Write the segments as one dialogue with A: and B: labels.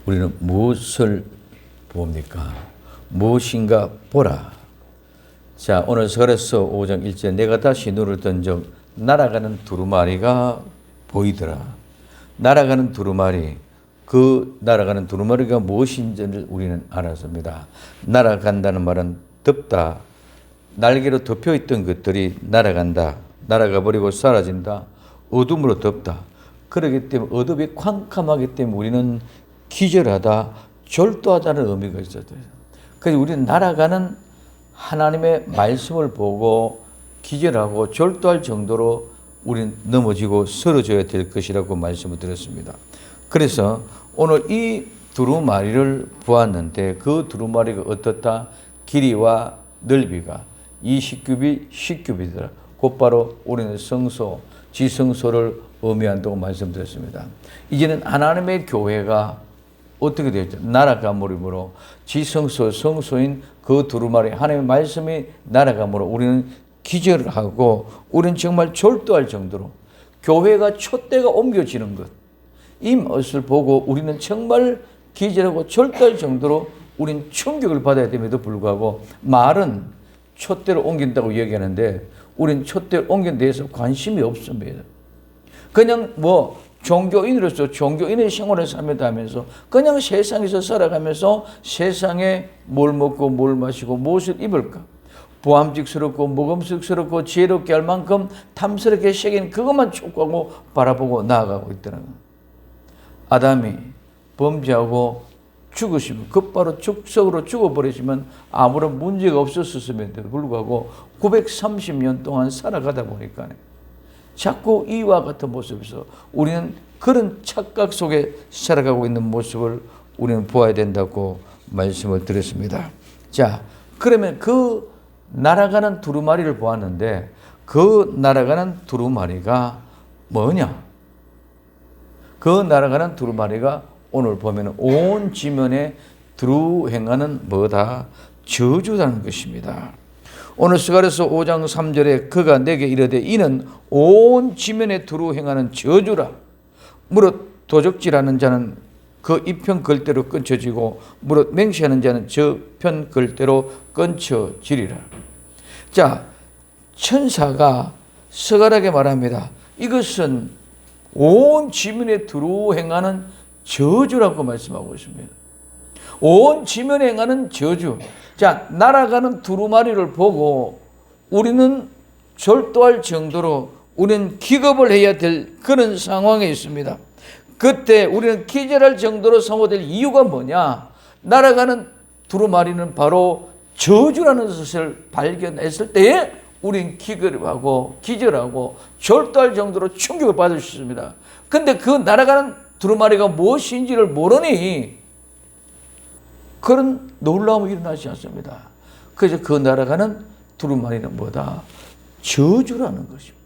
A: 우리는 무엇을 봅니까? 무엇인가 보라. 자, 오늘 서가랴서 5장 1절 내가 다시 눈을 뜬 적 날아가는 두루마리가 보이더라. 날아가는 두루마리, 그 날아가는 두루마리가 무엇인지를 우리는 알았습니다. 날아간다는 말은 덮다, 날개로 덮여있던 것들이 날아간다, 날아가 버리고 사라진다, 어둠으로 덮다. 그렇기 때문에 어둠이 캄캄하기 때문에 우리는 기절하다, 절도하다는 의미가 있어요. 그래서 우리는 날아가는 하나님의 말씀을 보고 기절하고 절도할 정도로 우리는 넘어지고 쓰러져야 될 것이라고 말씀을 드렸습니다. 그래서 오늘 이 두루마리를 보았는데 그 두루마리가 어떻다? 길이와 넓이가 20규빗, 10규빗이더라. 곧바로 우리는 성소, 지성소를 의미한다고 말씀드렸습니다. 이제는 하나님의 교회가 어떻게 되었죠? 날아감으로 지성소, 성소인 그 두루마리 하나님의 말씀이 날아감으로 우리는 기절하고 우리는 정말 절도할 정도로 교회가 촛대가 옮겨지는 것, 이 것을 보고 우리는 정말 기절하고 절도할 정도로 우리는 충격을 받아야 됨에도 불구하고 말은 촛대를 옮긴다고 얘기하는데 우리는 촛대를 옮긴 데에서 관심이 없습니다. 그냥 종교인으로서 종교인의 생활을 살면서 그냥 세상에서 살아가면서 세상에 뭘 먹고 뭘 마시고 무엇을 입을까? 보암직스럽고 먹음직스럽고 지혜롭게 할 만큼 탐스럽게 새긴 그것만 촉구하고 바라보고 나아가고 있더라고요. 아담이 범죄하고 죽으시면 곧바로 죽석으로 죽어버리시면 아무런 문제가 없었음에도 불구하고 930년 동안 살아가다 보니까 자꾸 이와 같은 모습에서 우리는 그런 착각 속에 살아가고 있는 모습을 우리는 보아야 된다고 말씀을 드렸습니다. 자, 그러면 그 날아가는 두루마리를 보았는데 그 날아가는 두루마리가 뭐냐? 그 날아가는 두루마리가 오늘 보면 온 지면에 두루 행하는 뭐다? 저주라는 것입니다. 오늘 스가랴서 5장 3절에 그가 내게 이르되 이는 온 지면에 두루 행하는 저주라. 무릇 도적질하는 자는 그 이편 걸대로 끊쳐지고 무릇 맹세하는 자는 저편 걸대로 끊쳐지리라. 자, 천사가 스가랴에게 말합니다. 이것은 온 지면에 두루 행하는 저주라고 말씀하고 있습니다. 온 지면에 행하는 저주. 자, 날아가는 두루마리를 보고 우리는 절도할 정도로 우리는 기겁을 해야 될 그런 상황에 있습니다. 그때 우리는 기절할 정도로 사모될 이유가 뭐냐? 날아가는 두루마리는 바로 저주라는 것을 발견했을 때에 우린 기겁하고 기절하고 절도할 정도로 충격을 받을 수 있습니다. 근데 그 날아가는 두루마리가 무엇인지를 모르니 그런 놀라움이 일어나지 않습니다. 그래서 그 날아가는 두루마리는 뭐다? 저주라는 것입니다.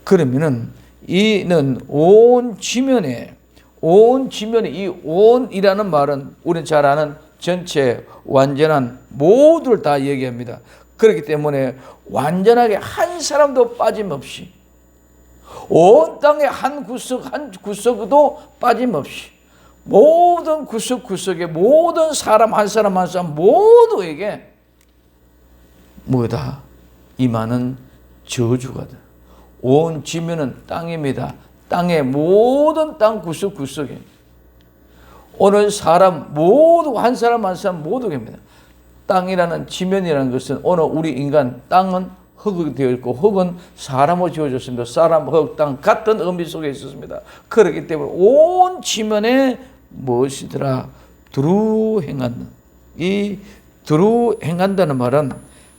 A: 그러면은 이는 온 지면에 이 온이라는 말은 우리는 잘 아는 전체 완전한 모두를 다 얘기합니다. 그렇기 때문에 완전하게 한 사람도 빠짐없이 온 땅의 한 구석도 빠짐없이 모든 구석구석에 모든 사람 한 사람 모두에게 뭐다? 임하는 저주가 돼. 온 지면은 땅입니다. 땅의 모든 땅 구석구석에 오늘 사람 모두 한 사람 모두입니다. 땅이라는 지면이라는 것은 오늘 우리 인간 땅은 흙이 되어 있고 흙은 사람으로 지어졌습니다. 사람, 흙, 땅 같은 의미 속에 있었습니다. 그렇기 때문에 온 지면에 무엇이더라? 두루 행한다. 이 두루 행한다는 말은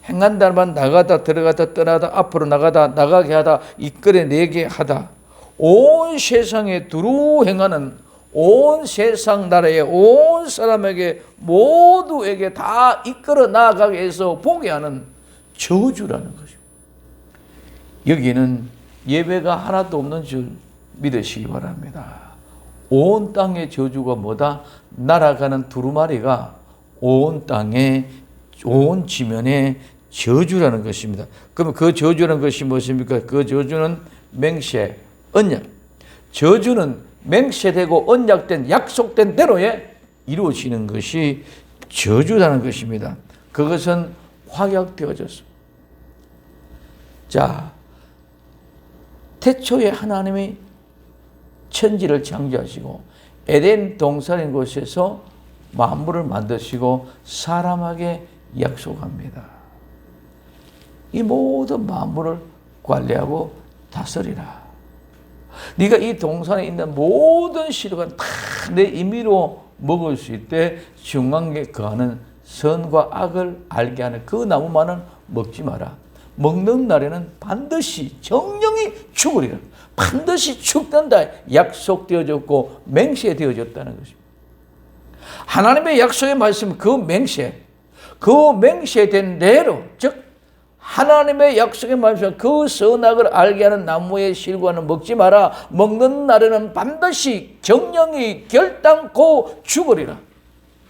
A: 행한다는 말은 나가다 들어가다 떠나다 앞으로 나가다 나가게 하다 이끌어내게 하다. 온 세상에 두루 행하는 온 세상 나라에 온 사람에게 모두에게 다 이끌어 나가게 해서 보게 하는 저주라는 것입니다. 여기는 예배가 하나도 없는 줄 믿으시기 바랍니다. 온 땅의 저주가 뭐다? 날아가는 두루마리가 온 땅에 온 지면에 저주라는 것입니다. 그러면 그 저주라는 것이 무엇입니까? 그 저주는 맹세, 언약. 저주는 맹세되고 언약된 약속된 대로에 이루어지는 것이 저주라는 것입니다. 그것은 확약되어졌습니다. 자, 태초에 하나님이 천지를 창조하시고 에덴 동산인 곳에서 만물을 만드시고 사람에게 약속합니다. 이 모든 만물을 관리하고 다스리라. 네가 이 동산에 있는 모든 씨름은 다 내 임의로 먹을 수 있되 중앙에 거하는 선과 악을 알게 하는 그 나무만은 먹지 마라. 먹는 날에는 반드시 정령이 죽으리라. 반드시 죽는다. 약속되어졌고 맹세되어졌다는 것입니다. 하나님의 약속의 말씀, 그 맹세된 대로, 즉 하나님의 약속의 말씀, 그 선악을 알게 하는 나무의 실과는 먹지 마라. 먹는 날에는 반드시 정령이 결단코 죽으리라.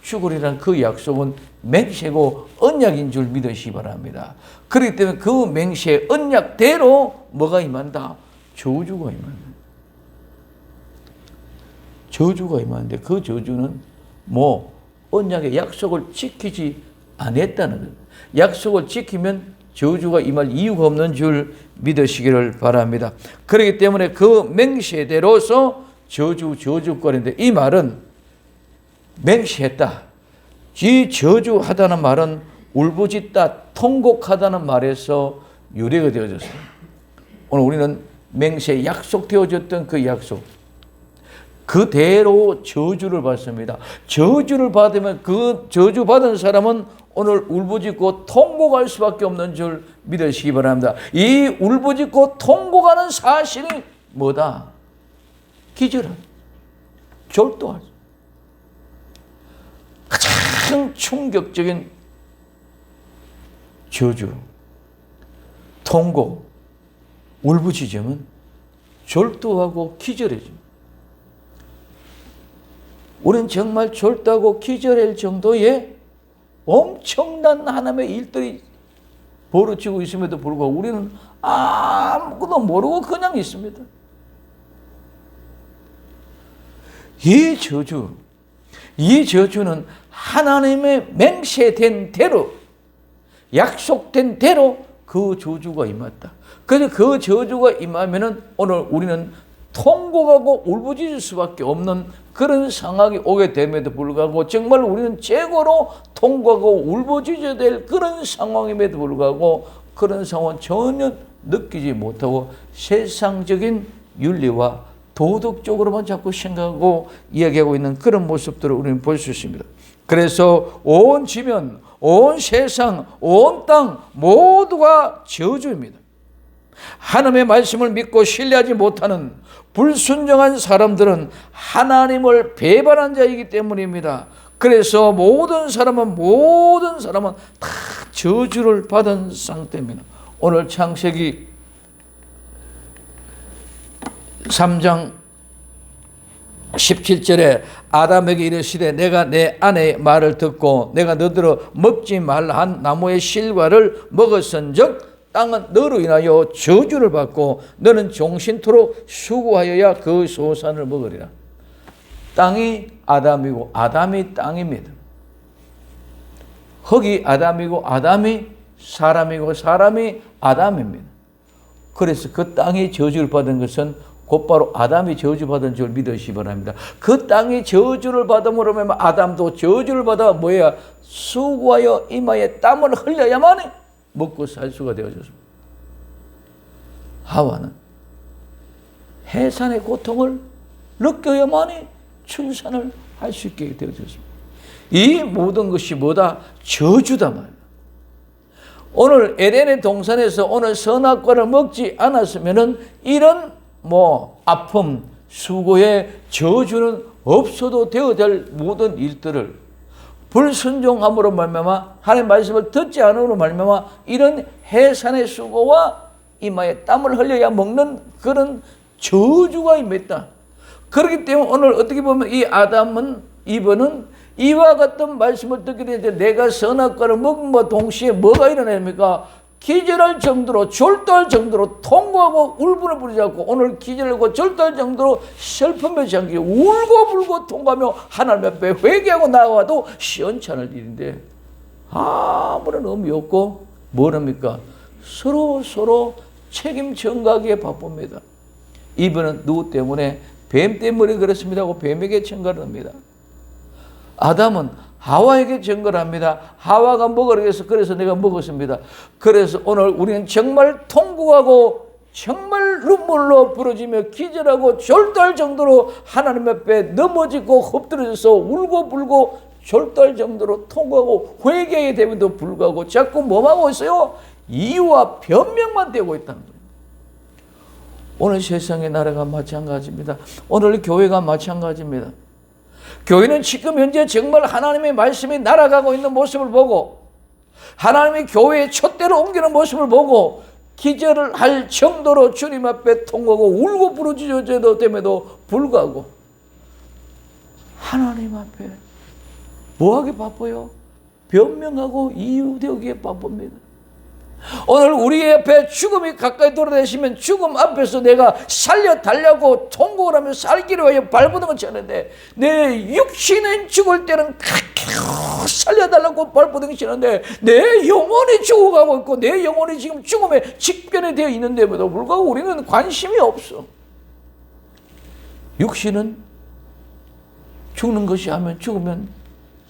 A: 죽으리란 그 약속은 맹세고 언약인 줄 믿으시기 바랍니다. 그렇기 때문에 그 맹세 언약대로 뭐가 임한다? 저주가 임한다. 저주가 임하는데 그 저주는 언약의 약속을 지키지 않았다는 것. 약속을 지키면 저주가 임할 이유가 없는 줄 믿으시기를 바랍니다. 그렇기 때문에 그 맹세대로서 저주거리인데 이 말은 맹세했다. 이 저주하다는 말은 울부짖다, 통곡하다는 말에서 유래가 되어졌습니다. 오늘 우리는 맹세 약속되어졌던 그 약속, 그대로 저주를 받습니다. 저주를 받으면 그 저주받은 사람은 오늘 울부짖고 통곡할 수밖에 없는 줄 믿으시기 바랍니다. 이 울부짖고 통곡하는 사실이 뭐다? 기절한, 졸도할 가장 충격적인 저주, 통곡, 울부짖음은 졸도하고 기절해집니다. 우리는 정말 졸도하고 기절할 정도의 엄청난 하나님의 일들이 벌어지고 있음에도 불구하고 우리는 아무것도 모르고 그냥 있습니다. 이 저주는 하나님의 맹세된 대로, 약속된 대로 그 저주가 임했다. 그래서 그 저주가 임하면은 오늘 우리는 통곡하고 울부짖을 수밖에 없는 그런 상황이 오게 됨에도 불구하고 정말 우리는 최고로 통곡하고 울부짖어야 될 그런 상황임에도 불구하고 그런 상황은 전혀 느끼지 못하고 세상적인 윤리와 도덕적으로만 자꾸 생각하고 이야기하고 있는 그런 모습들을 우리는 볼 수 있습니다. 그래서 온 지면, 온 세상, 온 땅 모두가 저주입니다. 하나님의 말씀을 믿고 신뢰하지 못하는 불순종한 사람들은 하나님을 배반한 자이기 때문입니다. 그래서 모든 사람은 다 저주를 받은 상태입니다. 오늘 창세기 3장 17절에 아담에게 이르시되 내가 내 아내의 말을 듣고 내가 너더러 먹지 말라 한 나무의 실과를 먹었은즉 땅은 너로 인하여 저주를 받고 너는 종신토록 수고하여야 그 소산을 먹으리라. 땅이 아담이고 아담이 땅입니다. 흙이 아담이고 아담이 사람이고 사람이 아담입니다. 그래서 그 땅이 저주를 받은 것은 곧바로 아담이 저주받은 줄 믿으시기 바랍니다. 그 땅이 저주를 받음으로 말미암아 아담도 저주를 받아 뭐야? 수고하여 이마에 땀을 흘려야만 먹고 살 수가 되어졌습니다. 하와는 해산의 고통을 느껴야만이 출산을 할 수 있게 되어졌습니다. 이 모든 것이 뭐다? 저주다 말이야. 오늘 에덴의 동산에서 오늘 선악과를 먹지 않았으면은 이런 아픔, 수고의 저주는 없어도 되어야 될 모든 일들을 불순종함으로 말미암아 하나님의 말씀을 듣지 않음으로 말미암아 이런 해산의 수고와 이마에 땀을 흘려야 먹는 그런 저주가 임했다. 그렇기 때문에 오늘 어떻게 보면 이 아담은 이번은 이와 같은 말씀을 듣게 되는데 내가 선악과를 먹음과 동시에 뭐가 일어납니까? 기절할 정도로 졸도할 정도로 통곡하고 울분을 부리지 않고 오늘 기절하고 졸도할 정도로 슬픔에 잠기고 울고불고 통곡하며 하나님 앞에 회개하고 나와도 시원찮을 일인데 아무런 의미 없고 뭐랍니까? 서로 책임 전가하기에 바쁩니다. 이분은 누구 때문에? 뱀 때문에 그렇습니다 하고 뱀에게 전가를 합니다. 아담은 하와에게 전가를 합니다. 하와가 먹으라고 해서 그래서 내가 먹었습니다. 그래서 오늘 우리는 정말 통곡하고 정말 눈물로 부러지며 기절하고 졸도할 정도로 하나님 앞에 넘어지고 엎드려져서 울고불고 졸도할 정도로 통곡하고 회개하게 되면도 불구하고 자꾸 뭐하고 있어요? 이유와 변명만 되고 있다는 거예요. 오늘 세상의 나라가 마찬가지입니다. 오늘 교회가 마찬가지입니다. 교회는 지금 현재 정말 하나님의 말씀이 날아가고 있는 모습을 보고 하나님이 교회의 촛대를 옮기는 모습을 보고 기절을 할 정도로 주님 앞에 통곡하고 울고 부르짖어도 됨에도 불구하고 하나님 앞에 뭐하기 바빠요? 변명하고 이유되기에 바쁩니다. 오늘 우리 앞에 죽음이 가까이 돌아다니시면 죽음 앞에서 내가 살려달라고 통곡을 하며 살기를 위하여 발버둥을 치는데 내 육신은 죽을 때는 살려달라고 발버둥을 치는데 내 영혼이 죽어가고 있고 내 영혼이 지금 죽음에 직변이 되어 있는데도 불구하고 우리는 관심이 없어. 육신은 죽는 것이 하면 죽으면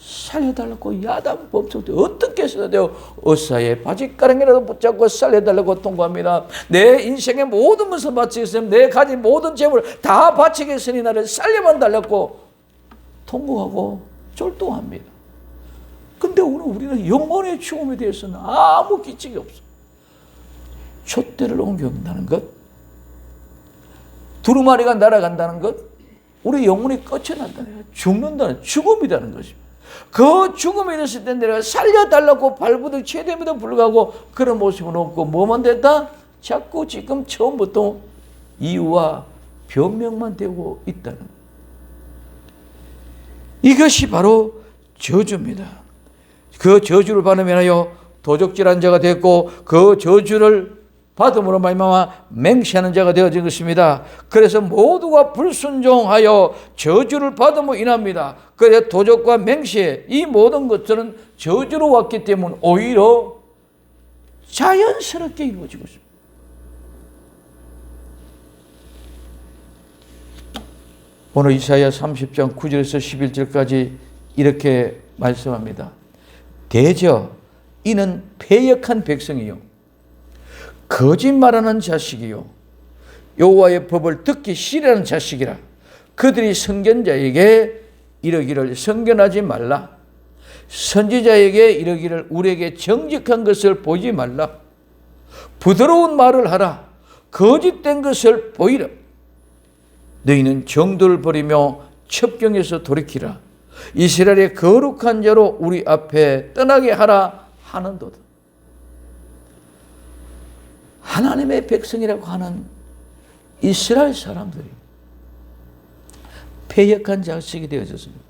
A: 살려달라고 야단 법석도 어떻게 해서도 돼요. 어사의 바짓가랑이라도 붙잡고 살려달라고 통고합니다. 내 인생의 모든 것을 바치겠으면 내 가진 모든 재물 다 바치겠으니 나를 살려만 달라고 통고하고 쫄동합니다. 근데 오늘 우리는 영혼의 죽음에 대해서는 아무 기책이 없어. 촛대를 옮겨간다는 것, 두루마리가 날아간다는 것, 우리 영혼이 끝쳐난다는 것, 죽는다는 죽음이라는 것입니다. 그 죽음이 일었을 때 내가 살려달라고 발부둥 쳐대임에도 불구하고 그런 모습은 없고 뭐만 됐다? 자꾸 지금 처음부터 이유와 변명만 되고 있다는 것. 이것이 바로 저주입니다. 그 저주를 받으면요 도적질한 자가 됐고 그 저주를 받음으로 말미암아 맹세하는 자가 되어진 것입니다. 그래서 모두가 불순종하여 저주를 받음으로 인합니다. 그래서 도적과 맹세 이 모든 것들은 저주로 왔기 때문에 오히려 자연스럽게 이루어지고 있습니다. 오늘 이사야 30장 9절에서 11절까지 이렇게 말씀합니다. 대저 이는 패역한 백성이요 거짓말하는 자식이요 여호와의 법을 듣기 싫어하는 자식이라. 그들이 선견자에게 이르기를 선견하지 말라. 선지자에게 이르기를 우리에게 정직한 것을 보지 말라. 부드러운 말을 하라. 거짓된 것을 보이라. 너희는 정도를 버리며 첩경에서 돌이키라. 이스라엘의 거룩한 자로 우리 앞에 떠나게 하라 하는도다. 하나님의 백성이라고 하는 이스라엘 사람들이 패역한 자식이 되어졌습니다.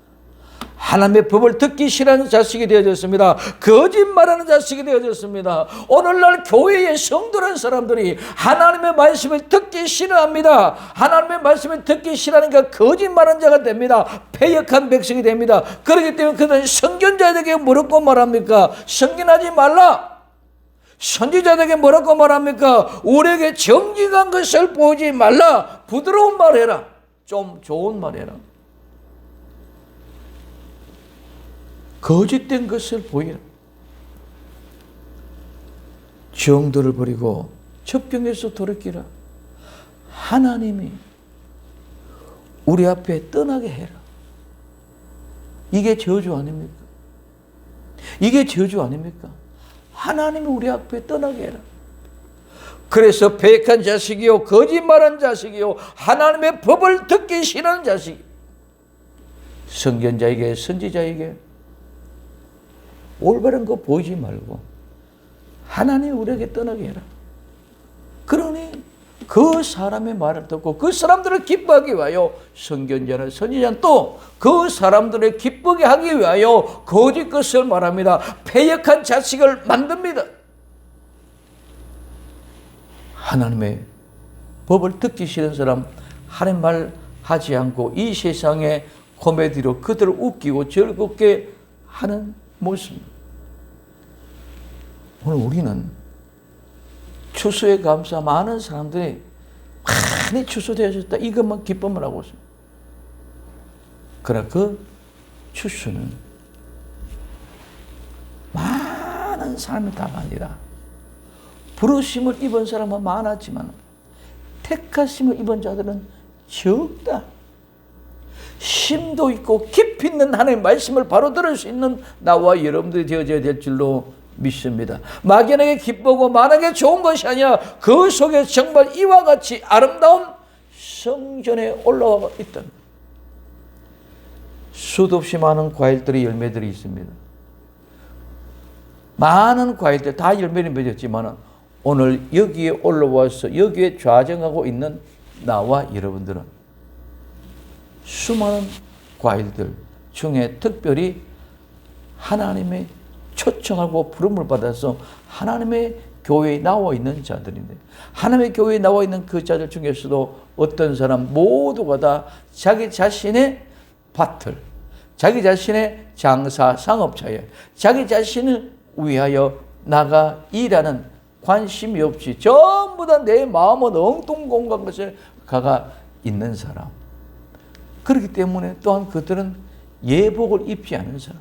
A: 하나님의 법을 듣기 싫어하는 자식이 되어졌습니다. 거짓말하는 자식이 되어졌습니다. 오늘날 교회의 성도라는 사람들이 하나님의 말씀을 듣기 싫어합니다. 하나님의 말씀을 듣기 싫어하니까 거짓말하는 자가 됩니다. 패역한 백성이 됩니다. 그렇기 때문에 그들은 선견자들에게 뭐라고 말합니까? 선견하지 말라. 선지자들에게 뭐라고 말합니까? 우리에게 정직한 것을 보지 말라. 부드러운 말 해라. 좀 좋은 말 해라. 거짓된 것을 보이라. 정도를 버리고 첩경에서 돌이키라. 하나님이 우리 앞에 떠나게 해라. 이게 저주 아닙니까? 이게 저주 아닙니까? 하나님이 우리 앞에 떠나게 해라. 그래서 패역한 자식이요 거짓말한 자식이요 하나님의 법을 듣기 싫어하는 자식, 선견자에게 선지자에게 올바른 거 보이지 말고 하나님이 우리에게 떠나게 해라. 그러니 그 사람의 말을 듣고 그 사람들을 기뻐하기 위하여 선견자는 선지자는 또 그 사람들을 기쁘게 하기 위하여 거짓 것을 말합니다. 패역한 자식을 만듭니다. 하나님의 법을 듣기 싫은 사람, 하나님 말 하지 않고 이 세상의 코미디로 그들을 웃기고 즐겁게 하는 모습. 오늘 우리는 추수에 감사 많은 사람들이 많이 추수되어졌다, 이것만 기쁨을 하고 있습니다. 그러나 그 추수는 많은 사람이 다가 아니라 부르심을 입은 사람은 많았지만 택하심을 입은 자들은 적다. 심도 있고 깊이 있는 하나님의 말씀을 바로 들을 수 있는 나와 여러분들이 되어져야 될 줄로 믿습니다. 막연하게 기쁘고 만하게 좋은 것이 아니라 그 속에 정말 이와 같이 아름다운 성전에 올라와 있다. 수도 없이 많은 과일들이 열매들이 있습니다. 많은 과일들 다 열매를 맺었지만 오늘 여기에 올라와서 여기에 좌정하고 있는 나와 여러분들은 수많은 과일들 중에 특별히 하나님의 초청하고 부름을 받아서 하나님의 교회에 나와 있는 자들인데, 하나님의 교회에 나와 있는 그 자들 중에서도 어떤 사람 모두가 다 자기 자신의 밭을, 자기 자신의 장사 상업차에 자기 자신을 위하여 나가 일하는 관심이 없이 전부 다 내 마음은 엉뚱공간 것에 가가 있는 사람. 그렇기 때문에 또한 그들은 예복을 입지 않은 사람.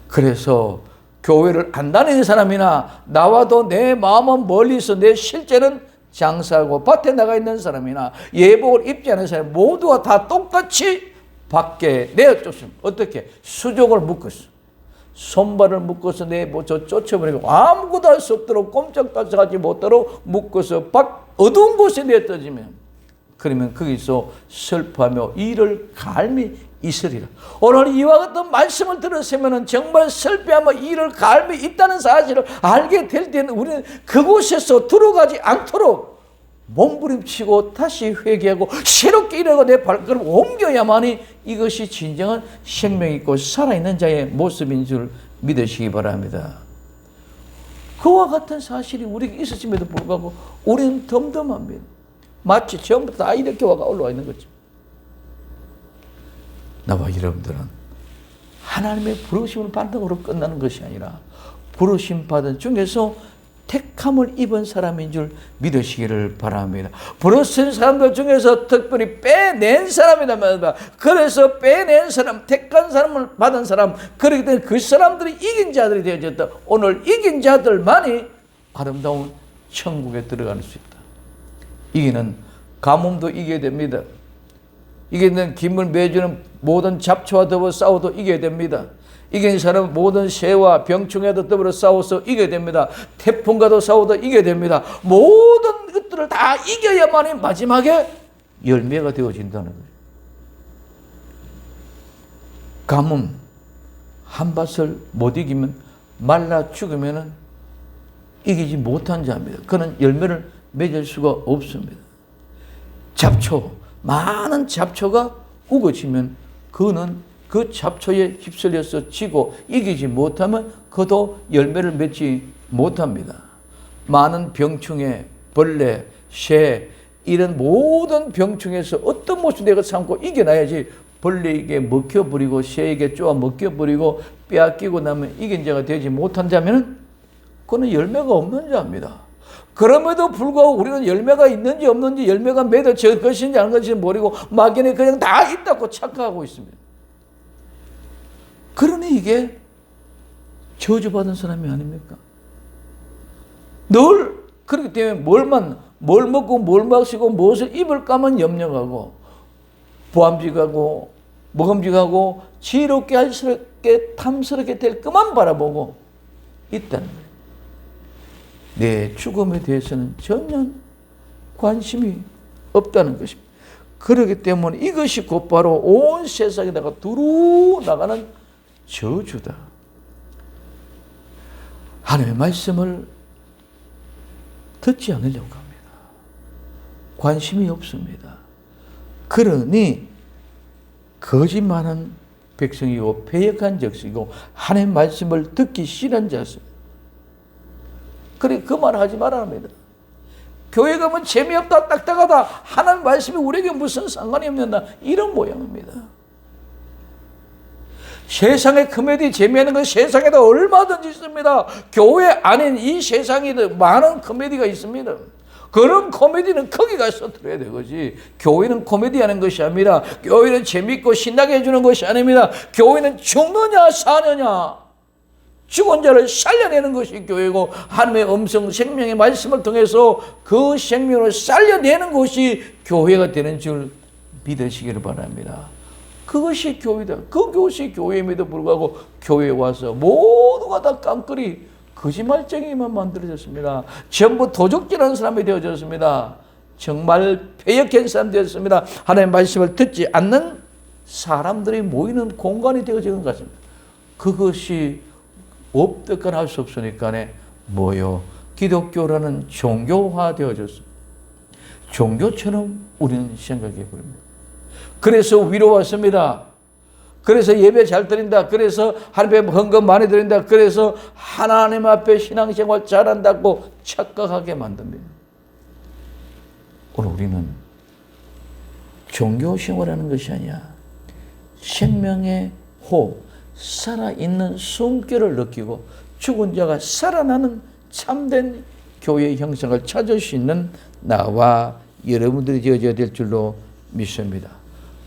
A: 그래서 교회를 안 다니는 사람이나 나와도 내 마음은 멀리서 내 실제는 장사하고 밭에 나가 있는 사람이나 예복을 입지 않은 사람 모두가 다 똑같이 밖에 내어쫓습니다. 어떻게? 수족을 묶었어. 손발을 묶어서 쫓아버리고 아무것도 할 수 없도록 꼼짝도 하지 못하도록 묶어서 어두운 곳에 내떠지면, 그러면 거기서 슬퍼하며 이를 갈미 있으리라. 오늘 이와 같은 말씀을 들었으면 정말 슬퍼하며 이를 갈미 있다는 사실을 알게 될 때는 우리는 그곳에서 들어가지 않도록 몸부림치고 다시 회개하고 새롭게 일하고 내 발걸음을 옮겨야만이 이것이 진정한 생명 있고 살아있는 자의 모습인 줄 믿으시기 바랍니다. 그와 같은 사실이 우리에게 있었음에도 불구하고 우리는 덤덤합니다. 마치 처음부터 다 이렇게 올라와 있는 거죠. 나와 여러분들은 하나님의 부르심을 받음으로 끝나는 것이 아니라 부르심 받은 중에서 택함을 입은 사람인 줄 믿으시기를 바랍니다. 부르신 사람들 중에서 특별히 빼낸 사람이다. 그래서 빼낸 사람, 택한 사람을 받은 사람, 그렇기 때문에 그 사람들이 이긴 자들이 되어졌다. 오늘 이긴 자들만이 아름다운 천국에 들어갈 수 있다. 이기는 가뭄도 이겨야 됩니다. 이기는 김을 매주는 모든 잡초와 더불어 싸워도 이겨야 됩니다. 이긴 사람은 모든 새와 병충해도 더불어 싸워서 이겨야 됩니다. 태풍과도 싸워도 이겨야 됩니다. 모든 것들을 다 이겨야만이 마지막에 열매가 되어진다는 거예요. 가뭄 한 밭을 못 이기면 말라 죽으면 이기지 못한 자입니다. 그는 열매를 맺을 수가 없습니다. 잡초, 많은 잡초가 우거지면 그는 그 잡초에 휩쓸려서 지고 이기지 못하면 그도 열매를 맺지 못합니다. 많은 병충해, 벌레, 새 이런 모든 병충해에서 어떤 모습 내가 참고 이겨놔야지 벌레에게 먹혀버리고 새에게 쪼아 먹혀버리고 빼앗기고 나면 이긴 자가 되지 못한 자면 그는 열매가 없는 자입니다. 그럼에도 불구하고 우리는 열매가 있는지 없는지 열매가 맺어질 것인지 아닌 것인지 모르고 막연히 그냥 다 있다고 착각하고 있습니다. 그러니 이게 저주받은 사람이 아닙니까? 늘 그렇기 때문에 뭘 먹고 뭘 마시고 무엇을 입을까만 염려하고 보암직하고 먹음직하고 지혜롭게 할스럽게 탐스럽게 될 것만 바라보고 있다는 거예요. 내 죽음에 대해서는 전혀 관심이 없다는 것입니다. 그렇기 때문에 이것이 곧바로 온 세상에다가 두루 나가는 저주다. 하나님의 말씀을 듣지 않으려고 합니다. 관심이 없습니다. 그러니 거짓말한 백성이고 패역한 적이고 하나님의 말씀을 듣기 싫은 자습니다. 그래 그 말 하지 말아야 합니다. 교회 가면 재미없다, 딱딱하다, 하나님 말씀이 우리에게 무슨 상관이 없는다, 이런 모양입니다. 세상의 코미디 재미있는 건 세상에도 얼마든지 있습니다. 교회 아닌 이 세상에도 많은 코미디가 있습니다. 그런 코미디는 거기 가서 들어야 되겠지. 교회는 코미디하는 것이 아니라, 교회는 재밌고 신나게 해주는 것이 아닙니다. 교회는 죽느냐 사느냐, 죽은 자를 살려내는 것이 교회고, 하나님의 음성 생명의 말씀을 통해서 그 생명을 살려내는 것이 교회가 되는 줄 믿으시기를 바랍니다. 그것이 교회다. 그것이 교회임에도 불구하고 교회에 와서 모두가 다 깡그리 거짓말쟁이만 만들어졌습니다. 전부 도적질하는 사람이 되어졌습니다. 정말 패역한 사람이 되었습니다. 하나님의 말씀을 듣지 않는 사람들이 모이는 공간이 되어지는 것 같습니다. 그것이 없듯거나 할 수 없으니까 뭐요? 기독교라는 종교화 되어졌습니다. 종교처럼 우리는 생각해 버립니다. 그래서 위로 왔습니다. 그래서 예배 잘 드린다. 그래서 하나님 앞에 헌금 많이 드린다. 그래서 하나님 앞에 신앙생활 잘한다고 착각하게 만듭니다. 오늘 우리는 종교생활하는 것이 아니야. 생명의 호흡, 살아있는 숨결을 느끼고 죽은 자가 살아나는 참된 교회의 형상을 찾을 수 있는 나와 여러분들이 되어져야 될 줄로 믿습니다.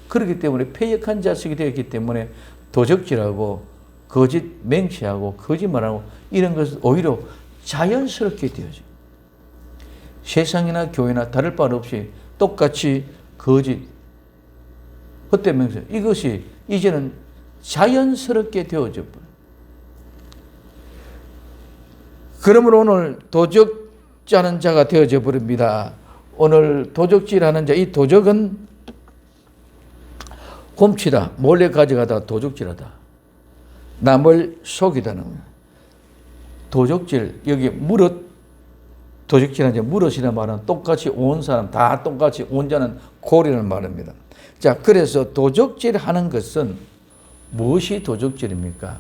A: 그렇기 때문에 패역한 자식이 되었기 때문에 도적질하고 거짓 맹세하고 거짓말하고 이런 것은 오히려 자연스럽게 되어져요. 세상이나 교회나 다를 바 없이 똑같이 거짓, 헛된 맹세, 이것이 이제는 자연스럽게 되어져 버려요. 그러므로 오늘 도적질하는 자가 되어져 버립니다. 오늘 도적질하는 자, 이 도적은 훔치다, 몰래 가져가다, 도적질하다, 남을 속이다는 거예요. 도적질, 여기 무릇, 도적질하는 자, 무릇이라는 말은 똑같이 온 사람, 다 똑같이 온 자는 고리라는 말입니다. 자, 그래서 도적질하는 것은 무엇이 도적질입니까?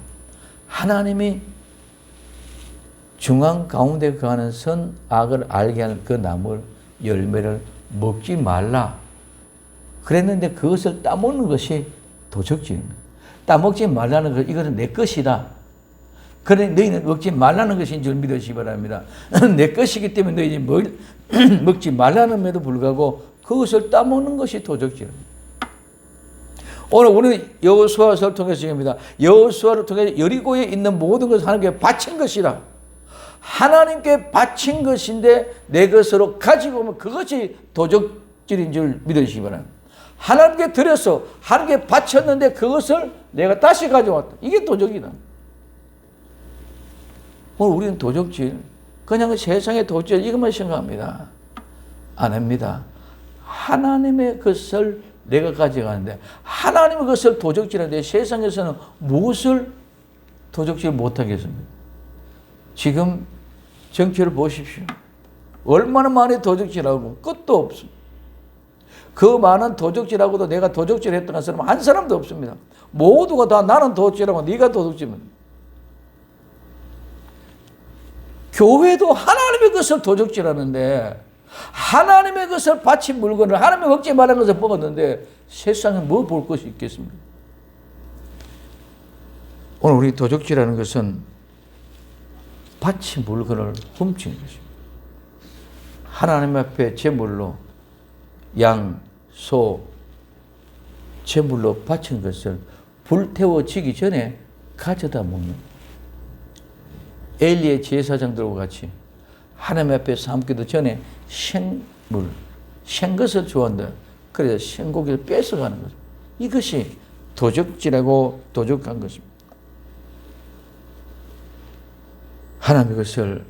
A: 하나님이 중앙 가운데 거하는 선악을 알게 하는 그 나물 열매를 먹지 말라 그랬는데 그것을 따먹는 것이 도적질입니다. 따먹지 말라는 것, 이것은 내 것이다. 그래 너희는 먹지 말라는 것인 줄 믿으시기 바랍니다. 내 것이기 때문에 너희는 먹지 말라는데도 불구하고 그것을 따먹는 것이 도적질입니다. 오늘 우리는 여호수아서를 통해서 얘기합니다. 여호수아를 통해 여리고에 있는 모든 것을 하나님께 바친 것이다. 하나님께 바친 것인데 내 것으로 가지고 오면 그것이 도적질인 줄 믿으시기 바랍니다. 하나님께 드려서 하나님께 바쳤는데 그것을 내가 다시 가져왔다. 이게 도적이다. 오늘 우리는 도적질, 그냥 세상의 도적질 이것만 생각합니다. 안 합니다. 하나님의 것을 내가 가져가는데 하나님의 것을 도적질하는데 세상에서는 무엇을 도적질 못하겠습니까? 지금 정치를 보십시오. 얼마나 많이 도적질하고 끝도 없습니다. 그 많은 도적질하고도 내가 도적질했던 사람 한 사람도 없습니다. 모두가 다 나는 도적질하고 네가 도적질입니다. 교회도 하나님의 것을 도적질하는데 하나님의 것을 바친 물건을 하나님의 먹지 말라는 것을 먹었는데 세상에 뭐 볼 것이 있겠습니까? 오늘 우리 도적질하는 것은 바친 물건을 훔치는 것입니다. 하나님 앞에 제물로 양, 소, 제물로 바친 것을 불태워지기 전에 가져다 먹는 엘리의 제사장들과 같이 하나님 앞에 삼기도 전에 생물, 생것을 좋아한다. 그래서 생고기를 뺏어가는 거죠. 이것이 도적질하고 도적한 것입니다. 하나님의 것을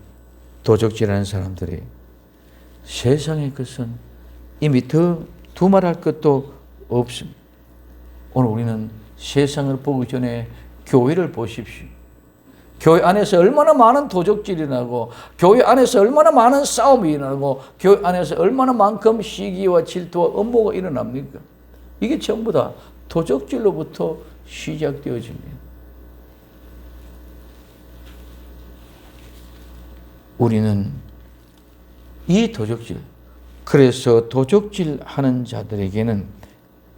A: 도적질하는 사람들이 세상의 것은 이미 더 두말할 것도 없습니다. 오늘 우리는 세상을 보기 전에 교회를 보십시오. 교회 안에서 얼마나 많은 도적질이 나고 교회 안에서 얼마나 많은 싸움이 일어나고 교회 안에서 얼마나 만큼 시기와 질투와 업무가 일어납니까? 이게 전부 다 도적질로부터 시작되어집니다. 우리는 이 도적질. 그래서 도적질 하는 자들에게는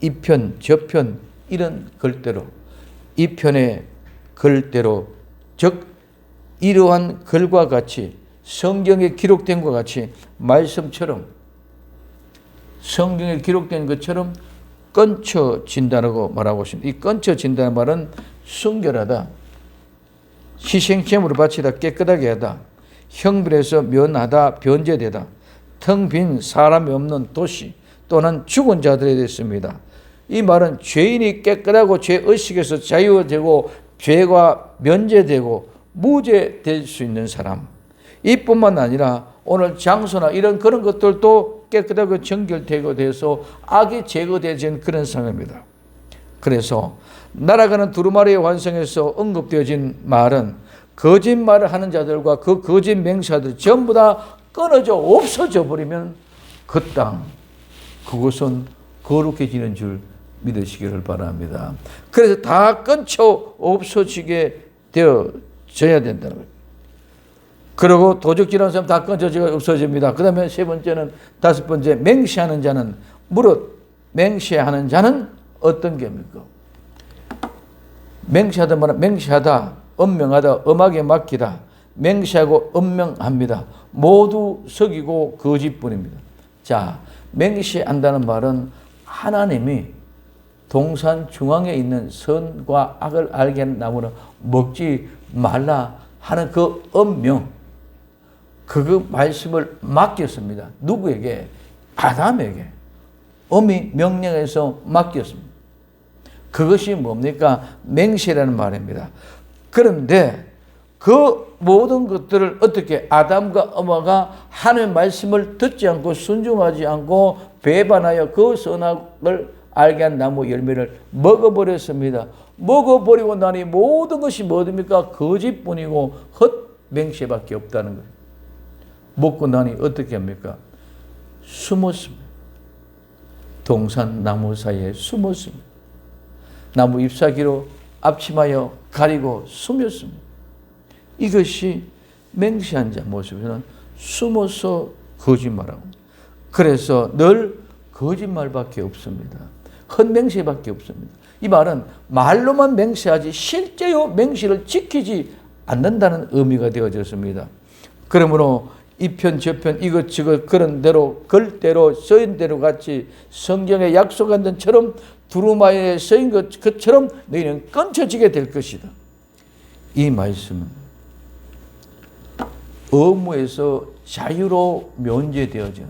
A: 이 편, 저편 이런 글대로 이 편의 글대로 즉 이러한 글과 같이 성경에 기록된 것과 같이 말씀처럼 성경에 기록된 것처럼 끊쳐진다고 말하고 있습니다. 이 끊쳐진다는 말은 순결하다, 희생제물을 바치다, 깨끗하게 하다, 형벌에서 면하다, 변제되다, 텅 빈 사람이 없는 도시 또는 죽은 자들에 됐습니다. 이 말은 죄인이 깨끗하고 죄의식에서 자유되고 죄가 면제되고 무죄될 수 있는 사람, 이뿐만 아니라 오늘 장소나 이런 그런 것들도 깨끗하고 정결되고 돼서 악이 제거되는 그런 상황입니다. 그래서 날아가는 두루마리의 완성에서 언급되어진 말은 거짓말을 하는 자들과 그 거짓 맹세자들 전부 다 끊어져 없어져 버리면 그 땅, 그곳은 거룩해지는 줄 믿으시기를 바랍니다. 그래서 다 끊쳐 없어지게 되어져야 된다는 거예요. 그리고 도적질하는 사람 다 끊어져 없어집니다. 그 다음에 세 번째는, 다섯 번째, 맹세하는 자는, 무릇 맹세하는 자는 어떤 게입니까? 맹세하다 말은 맹세하다, 엄명하다, 엄하게 맡기다, 맹세하고 엄명합니다. 모두 속이고 거짓뿐입니다. 자, 맹세한다는 말은 하나님이 동산 중앙에 있는 선과 악을 알게 하는 나무는 먹지 말라 하는 그 엄명, 그 말씀을 맡겼습니다. 누구에게? 아담에게. 어미 명령에서 맡겼습니다. 그것이 뭡니까? 맹세라는 말입니다. 그런데 그 모든 것들을 어떻게 아담과 어마가 하나님의 말씀을 듣지 않고 순종하지 않고 배반하여 그 선악을 알게 한 나무 열매를 먹어버렸습니다. 먹어버리고 나니 모든 것이 뭐입니까? 거짓뿐이고 헛맹세밖에 없다는 거예요. 먹고 나니 어떻게 합니까? 숨었습니다. 동산 나무 사이에 숨었습니다. 나무 잎사귀로 앞치마여 가리고 숨었습니다. 이것이 맹세한 자 모습에는 숨어서 거짓말하고, 그래서 늘 거짓말밖에 없습니다. 헛맹세밖에 없습니다. 이 말은 말로만 맹세하지 실제로 맹세를 지키지 않는다는 의미가 되어졌습니다. 그러므로 이편 저편 이것저것 그런 대로 글대로 써인 대로 같이 성경에 약속한 것처럼 두루마리에 써인 것처럼 너희는 끊쳐지게 될 것이다. 이 말씀은 의무에서 자유로 면제되어져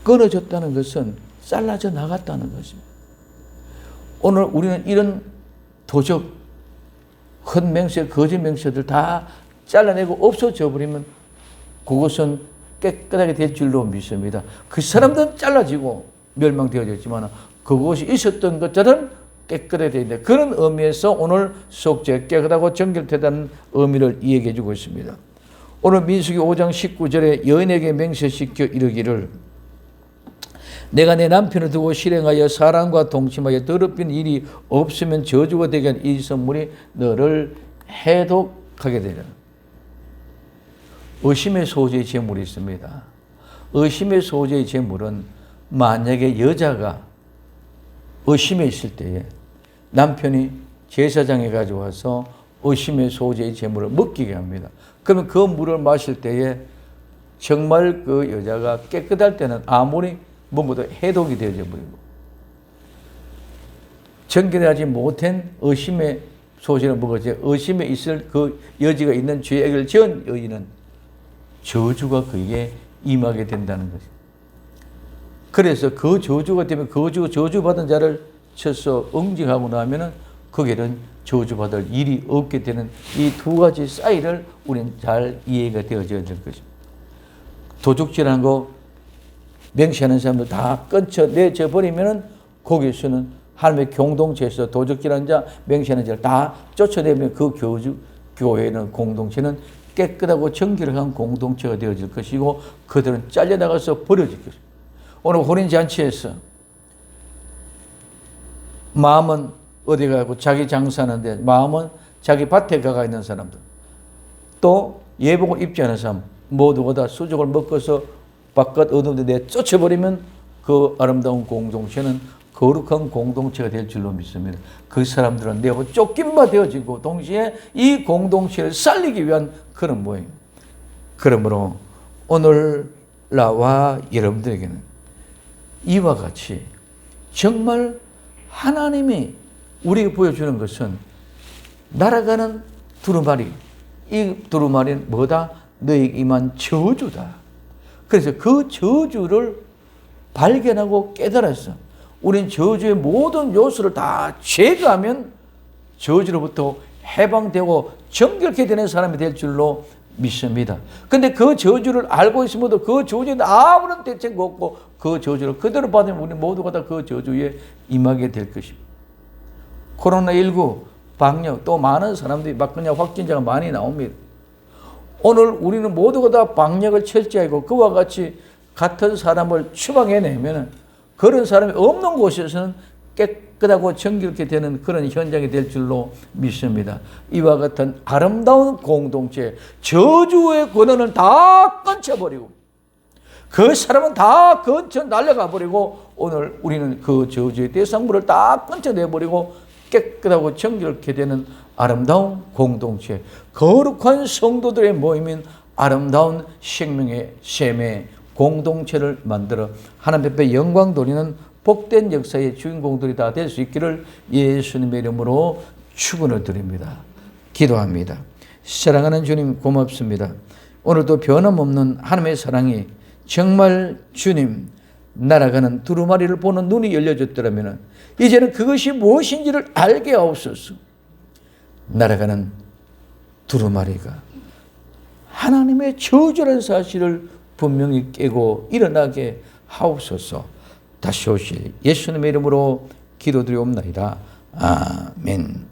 A: 끊어졌다는 것은 잘라져 나갔다는 것입니다. 오늘 우리는 이런 도적, 헛맹세, 거짓맹세들 다 잘라내고 없어져 버리면 그것은 깨끗하게 될 줄로 믿습니다. 그 사람들은 잘라지고 멸망되어졌지만 그것이 있었던 것들은 깨끗하게 되어 있는데, 그런 의미에서 오늘 속죄, 깨끗하고 정결되다는 의미를 이야기해 주고 있습니다. 오늘 민수기 5장 19절에 여인에게 맹세시켜 이르기를 내가 내 남편을 두고 실행하여 사람과 동침하여 더럽힌 일이 없으면 저주가 되게 한 이 선물이 너를 해독하게 되리라. 의심의 소재의 제물이 있습니다. 의심의 소재의 제물은 만약에 여자가 의심에 있을 때에 남편이 제사장에 가져와서 의심의 소재의 제물을 먹이게 합니다. 그러면 그 물을 마실 때에 정말 그 여자가 깨끗할 때는 아무리 뭐보다 해독이 되어져 버리고, 정결하지 못한 의심의 소재를 먹어서 의심에 있을 그 여지가 있는 죄악을 지은 여인은 저주가 그에게 임하게 된다는 것입니다. 그래서 그 저주가 되면 그 저주받은 자를 쳐서 응징하고 나면은 거기에는 저주받을 일이 없게 되는 이 두 가지 사이를 우리는 잘 이해가 되어져야 될 것입니다. 도둑질하는 거 맹세하는 사람들 다 끊쳐내져 버리면은 거기서는 하나님의 공동체에서 도적질하는 자, 맹세하는 자를 다 쫓아내면 그 교회는 공동체는 깨끗하고 정결한 공동체가 되어질 것이고 그들은 잘려나가서 버려질 것입니다. 오늘 혼인잔치에서 마음은 어디 가고 자기 장사하는데 마음은 자기 밭에 가가 있는 사람들, 또 예복을 입지 않은 사람 모두가 다 수족을 먹어서 바깥 어둠에 내 쫓아버리면 그 아름다운 공동체는 거룩한 공동체가 될 줄로 믿습니다. 그 사람들은 내가 쫓긴 바 되어지고 동시에 이 공동체를 살리기 위한 그런 모양입니다. 그러므로 오늘 나와 여러분들에게는 이와 같이 정말 하나님이 우리에게 보여주는 것은 날아가는 두루마리, 이 두루마리는 뭐다? 너에게 임한 저주다. 그래서 그 저주를 발견하고 깨달았어. 우린 저주의 모든 요소를 다 제거하면 저주로부터 해방되고 정결케 되는 사람이 될 줄로 믿습니다. 근데 그 저주를 알고 있으면도 그 저주에 아무런 대책이 없고 그 저주를 그대로 받으면 우리 모두가 다 그 저주에 임하게 될 것입니다. 코로나19 방역 또 많은 사람들이 막 그냥 확진자가 많이 나옵니다. 오늘 우리는 모두가 다 방역을 철저하고 그와 같이 같은 사람을 추방해내면 그런 사람이 없는 곳에서는 깨끗하고 정결케 되는 그런 현장이 될 줄로 믿습니다. 이와 같은 아름다운 공동체, 저주의 권한을 다 끊쳐버리고 그 사람은 다 근처 날려가 버리고 오늘 우리는 그 저주의 대상물을 다 끊쳐내버리고 깨끗하고 정결케 되는 아름다운 공동체, 거룩한 성도들의 모임인 아름다운 생명의 셈의 공동체를 만들어 하나님 앞에 영광 돌리는 복된 역사의 주인공들이 다 될 수 있기를 예수님의 이름으로 축원을 드립니다. 기도합니다. 사랑하는 주님 고맙습니다. 오늘도 변함없는 하나님의 사랑이 정말 주님 날아가는 두루마리를 보는 눈이 열려졌더라면 이제는 그것이 무엇인지를 알게 하옵소서. 날아가는 두루마리가 하나님의 저주라는 사실을 분명히 깨고 일어나게 하옵소서. 다시 오실 예수님의 이름으로 기도드리옵나이다. 아멘.